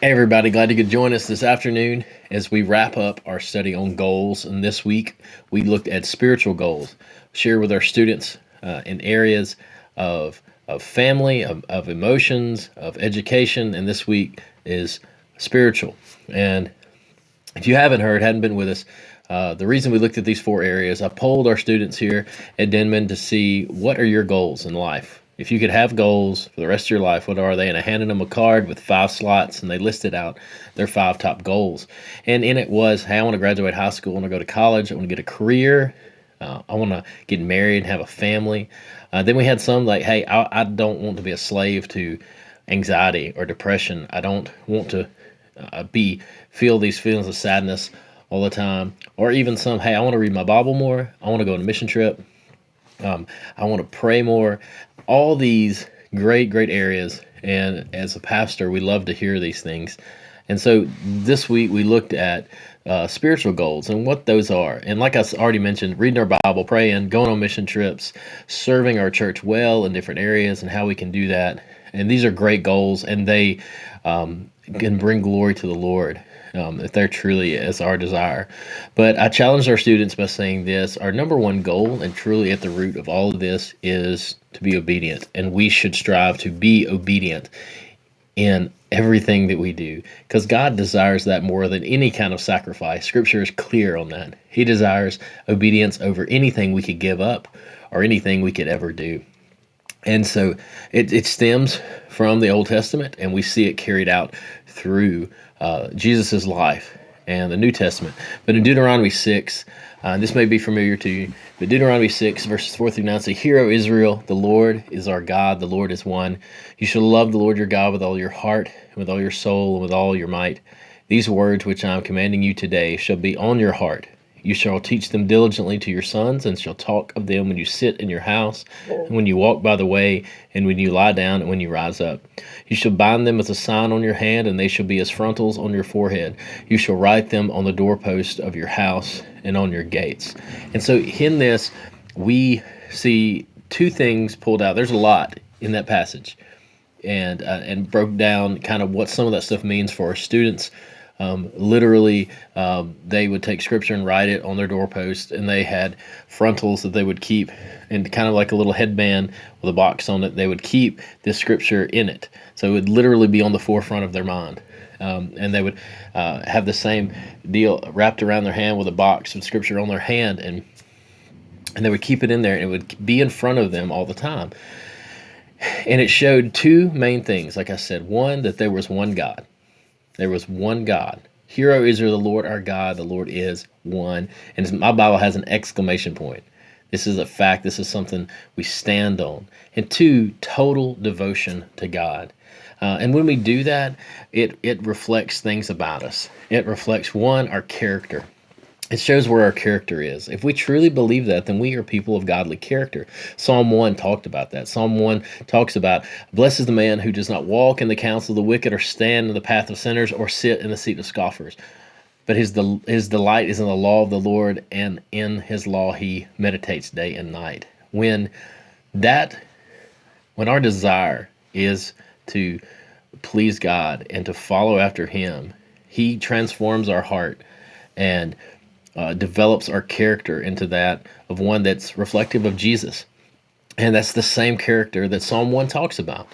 Hey, everybody, glad you could join us this afternoon as we wrap up our study on goals. And this week, we looked at spiritual goals, share with our students in areas of, of family, of emotions, of education. And this week is spiritual. And if you haven't heard, hadn't been with us, the reason we looked at these four areas, I polled our students here at Denman to see what are your goals in life. If you could have goals for the rest of your life, what are they? And I handed them a card with 5 slots, and they listed out their 5 top goals. And in it was, hey, I want to graduate high school, I want to go to college, I want to get a career, I want to get married and have a family. Then we had some like, hey, I don't want to be a slave to anxiety or depression. I don't want to be feel these feelings of sadness all the time, or even some, hey, I want to read my Bible more, I want to go on a mission trip, I want to pray more. All these great areas, and as a pastor, we love to hear these things. And so this week we looked at spiritual goals and what those are. And like I already mentioned, reading our Bible, praying, going on mission trips, serving our church well in different areas, and how we can do that. And these are great goals, and they can bring glory to the Lord if they're truly as our desire. But I challenge our students by saying this: our number one goal, and truly at the root of all of this, is to be obedient. And we should strive to be obedient in everything that we do, because God desires that more than any kind of sacrifice. Scripture is clear on that. He desires obedience over anything we could give up or anything we could ever do. And so it stems from the Old Testament, and we see it carried out through Jesus' life and the New Testament. But in Deuteronomy 6, this may be familiar to you, but Deuteronomy 6, verses 4 through 9 say, "Hear, O Israel, the Lord is our God, the Lord is one. You shall love the Lord your God with all your heart, and with all your soul, and with all your might. These words which I am commanding you today shall be on your heart. You shall teach them diligently to your sons, and shall talk of them when you sit in your house, and when you walk by the way, and when you lie down, and when you rise up. You shall bind them as a sign on your hand, and they shall be as frontals on your forehead. You shall write them on the doorpost of your house and on your gates." And so in this, we see two things pulled out. There's a lot in that passage, and broke down kind of what some of that stuff means for our students. Literally, they would take scripture and write it on their doorpost, and they had frontals that they would keep, and kind of like a little headband with a box on it. They would keep this scripture in it, so it would literally be on the forefront of their mind. And they would have the same deal wrapped around their hand with a box of scripture on their hand, and they would keep it in there, and it would be in front of them all the time. And it showed two main things. Like I said, one, that there was one God. There was one God. Hear, O Israel, the Lord our God, the Lord is one. And my Bible has an exclamation point. This is a fact. This is something we stand on. And two, total devotion to God. And when we do that, it reflects things about us. It reflects, one, our character. It shows where our character is. If we truly believe that, then we are people of godly character. Psalm 1 talked about that. Psalm 1 talks about, "Blessed is the man who does not walk in the counsel of the wicked, or stand in the path of sinners, or sit in the seat of scoffers. But his delight is in the law of the Lord, and in his law he meditates day and night." That, when our desire is to please God and to follow after him, he transforms our heart and develops our character into that of one that's reflective of Jesus. And that's the same character that Psalm 1 talks about.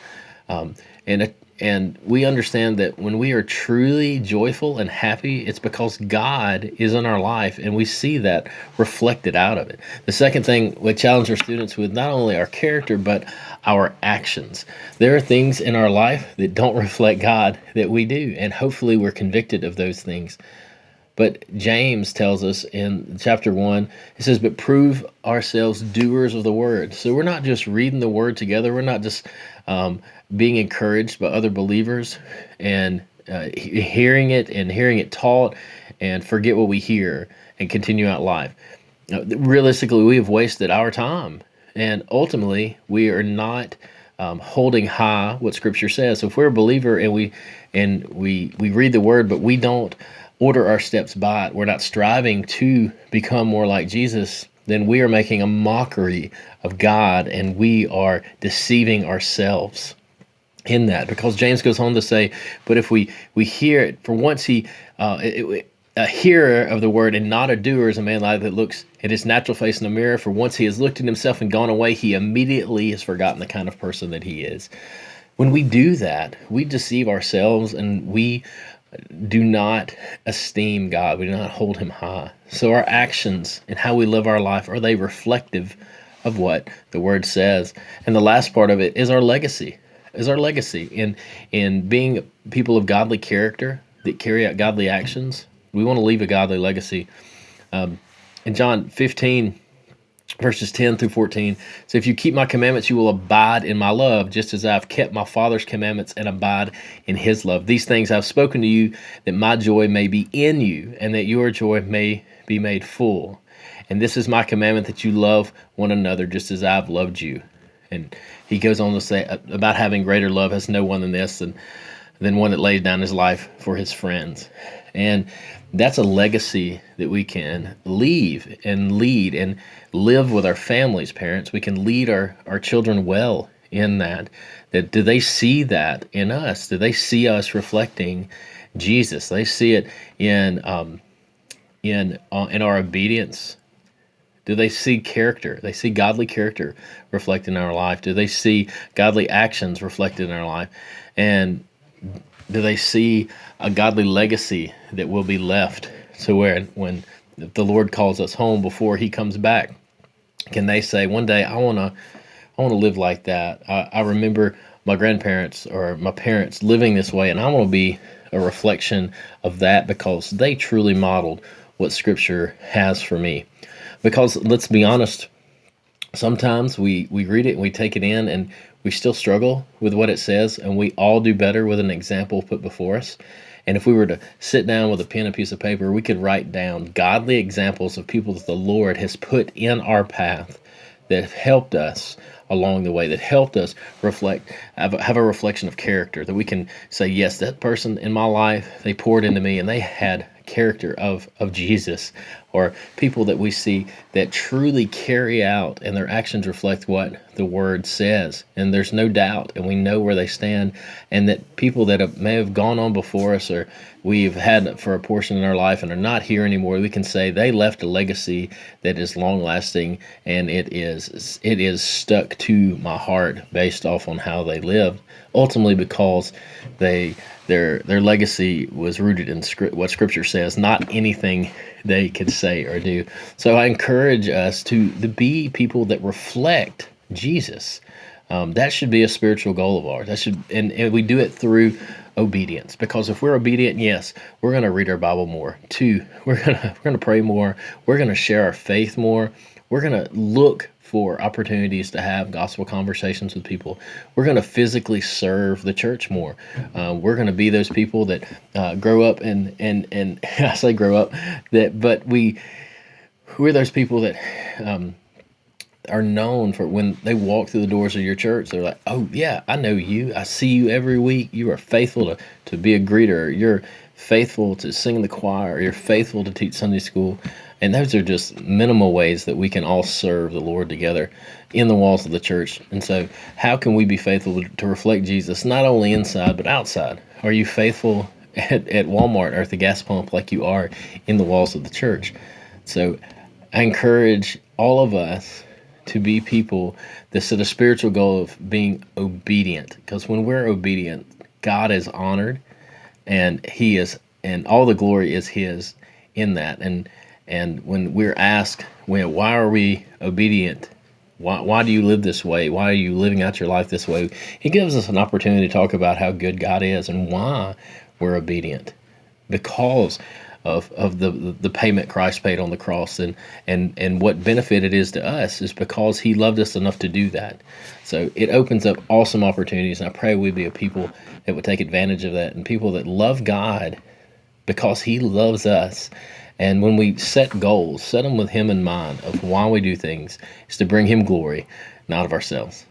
Um, and we understand that when we are truly joyful and happy, it's because God is in our life, and we see that reflected out of it. The second thing we challenge our students with, not only our character, but our actions. There are things in our life that don't reflect God that we do, and hopefully we're convicted of those things. But James tells us in chapter 1, it says, "But prove ourselves doers of the word." So we're not just reading the word together. We're not just being encouraged by other believers and hearing it taught, and forget what we hear and continue out life. Realistically, we have wasted our time, and ultimately we are not holding high what Scripture says. So if we're a believer and we read the Word, but we don't order our steps by it, we're not striving to become more like Jesus, then we are making a mockery of God, and we are deceiving ourselves. in that, because James goes on to say, but if we hear it, for once a hearer of the word and not a doer is a man like that looks at his natural face in the mirror. For once he has looked at himself and gone away, he immediately has forgotten the kind of person that he is. When we do that, we deceive ourselves, and we do not esteem God. We do not hold him high. So our actions and how we live our life, are they reflective of what the word says? And the last part of it is our legacy. Is our legacy in being people of godly character that carry out godly actions. We want to leave a godly legacy. In John 15, verses 10 through 14. So if you keep my commandments, you will abide in my love, just as I've kept my Father's commandments and abide in his love. These things I've spoken to you, that my joy may be in you, and that your joy may be made full. And this is my commandment, that you love one another just as I've loved you. And he goes on to say about having greater love has no one than this, and than one that lays down his life for his friends. And that's a legacy that we can leave and lead and live with our families, parents. We can lead our children well in that. That do they see that in us? Do they see us reflecting Jesus? They see it in our obedience. Do they see character? They see godly character reflected in our life. Do they see godly actions reflected in our life? And do they see a godly legacy that will be left? So when the Lord calls us home before he comes back, can they say, one day I want to live like that? I remember my grandparents or my parents living this way, and I want to be a reflection of that, because they truly modeled what Scripture has for me. Because let's be honest, sometimes we read it and we take it in, and we still struggle with what it says, and we all do better with an example put before us. And if we were to sit down with a pen and piece of paper, we could write down godly examples of people that the Lord has put in our path that have helped us along the way, that helped us have a reflection of character, that we can say, yes, that person in my life, they poured into me and they had character of Jesus. Or people that we see that truly carry out, and their actions reflect what the word says, and there's no doubt, and we know where they stand. And that people that may have gone on before us, or we've had for a portion in our life and are not here anymore, we can say they left a legacy that is long lasting, and it is stuck to my heart based off on how they lived, ultimately because their legacy was rooted in what Scripture says, not anything they could say or do. So I encourage us to be people that reflect Jesus. That should be a spiritual goal of ours. And we do it through obedience. Because if we're obedient, yes, we're going to read our Bible more. 2, we're gonna pray more. We're going to share our faith more. We're going to look for opportunities to have gospel conversations with people. We're going to physically serve the church more. We're going to be those people that grow up and I say grow up, but we're those people that are known for, when they walk through the doors of your church, they're like, oh yeah, I know you. I see you every week. You are faithful to be a greeter. You're faithful to sing in the choir. You're faithful to teach Sunday school. And those are just minimal ways that we can all serve the Lord together in the walls of the church. And so how can we be faithful to reflect Jesus, not only inside, but outside? Are you faithful at Walmart or at the gas pump like you are in the walls of the church? So I encourage all of us to be people that set a spiritual goal of being obedient. Because when we're obedient, God is honored, and and all the glory is his in that. And when we're asked, why are we obedient? Why do you live this way? Why are you living out your life this way? He gives us an opportunity to talk about how good God is and why we're obedient. Because of the payment Christ paid on the cross, and what benefit it is to us is because he loved us enough to do that. So it opens up awesome opportunities, and I pray we be a people that would take advantage of that, and people that love God because he loves us. And when we set goals, set them with him in mind of why we do things, is to bring him glory, not of ourselves.